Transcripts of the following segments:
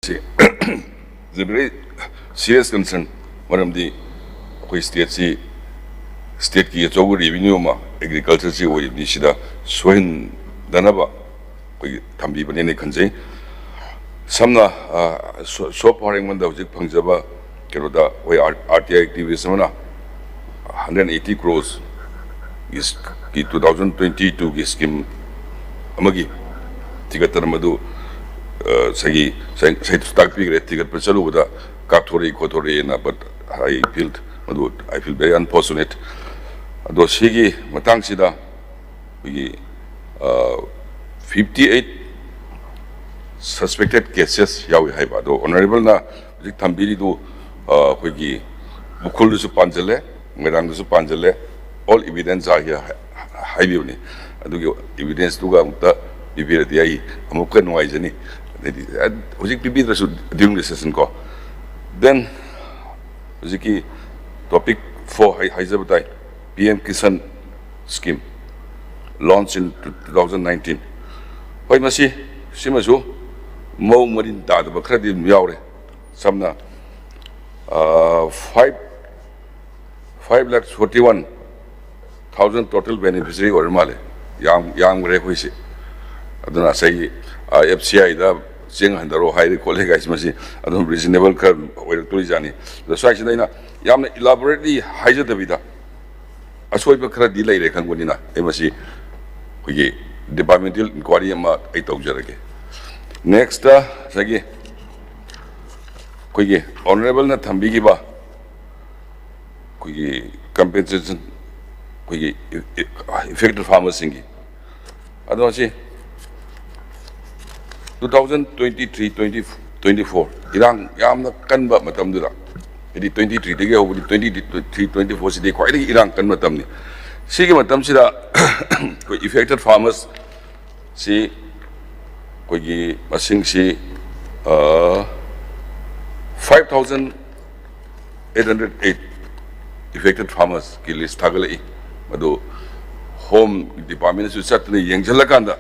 It's a very serious concern. One of the state ki achogo revenue ma agriculture si oi ni sida soin danaba koi thambi bane ne khanjai samna so paring man da hojik phangjaba kero da oi RTI activities mana 180 crores is ki 2022 ki scheme amagi tigatar madu sagi stock figure tigat per chalu da kapthori khothori na, but I feel very unfortunate. Do sigi matang sida we 58 suspected cases yawi haiba do honorable na jik thambiri do hoigi bukul su panjale ngadang su panjale, all evidence are here haibi ni adugi evidence tu ga mutta bibira di ai amukka nuai jani hojik bibira su during the session ko. Then hojiki topic 4 haizabatai PM Kisan scheme launched in 2019. Hoi masi simasu mau marin da da bakhradi yaure samna 5,41,000 total beneficiary or male yang re hoisi aduna sai FCI da jeng handaro high colleague guys masi adum reasonable kar oil tourism the section ina yamna elaborately haija da vida asoi ba khara di lai re khangoni na emasi hogi departmental inquiry ma ai tawjarage. Next sagi koigi honorable na thambi gi ba koigi compensation koigi affected farmers singi adwasi 2023-24 irang yamna kanba matam dura idi 23 dege hobudi 23-24 sidi kwai degi irang kan matam ni sigi matam sida ko affected farmers si ko gi masing si 5,808 affected farmers ki list thagalai madu home department su satne yengjala kanda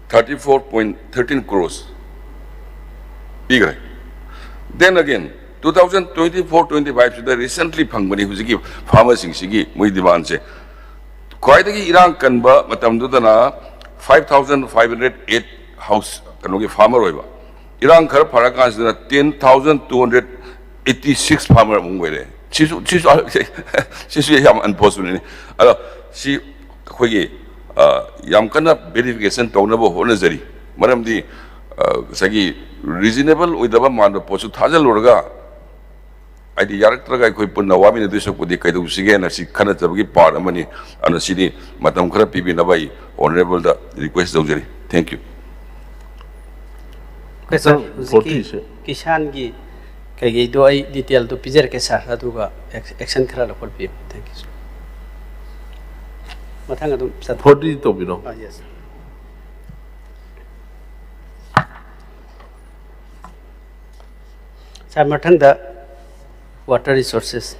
34.13 crores. Then again, 2024-25 the recently phangmani hujiki farmers sigi mui demand se kwaidagi irang kanba matam dudana 5,508 house kanogi farmer oiba irang khar pharakan sina 10,286 farmer mungwere chisu yam unfortunately alo si khogi yam kana verification tognabo honajari maramdi sagi reasonable oidaba manba posu thajal lorga id yaraktraga koi punna wami ne deso kodi kaidu sige na si khana jabagi part amani ana sidi matam khara pibi na bai honorable da request dawjari. Thank you. Sir, kisan gi kai do ai detail to pijer ke sir aduga action khara lokol pi. Thank you. Mathang adum 40 to bino. Yes. Sir, mathang da water resources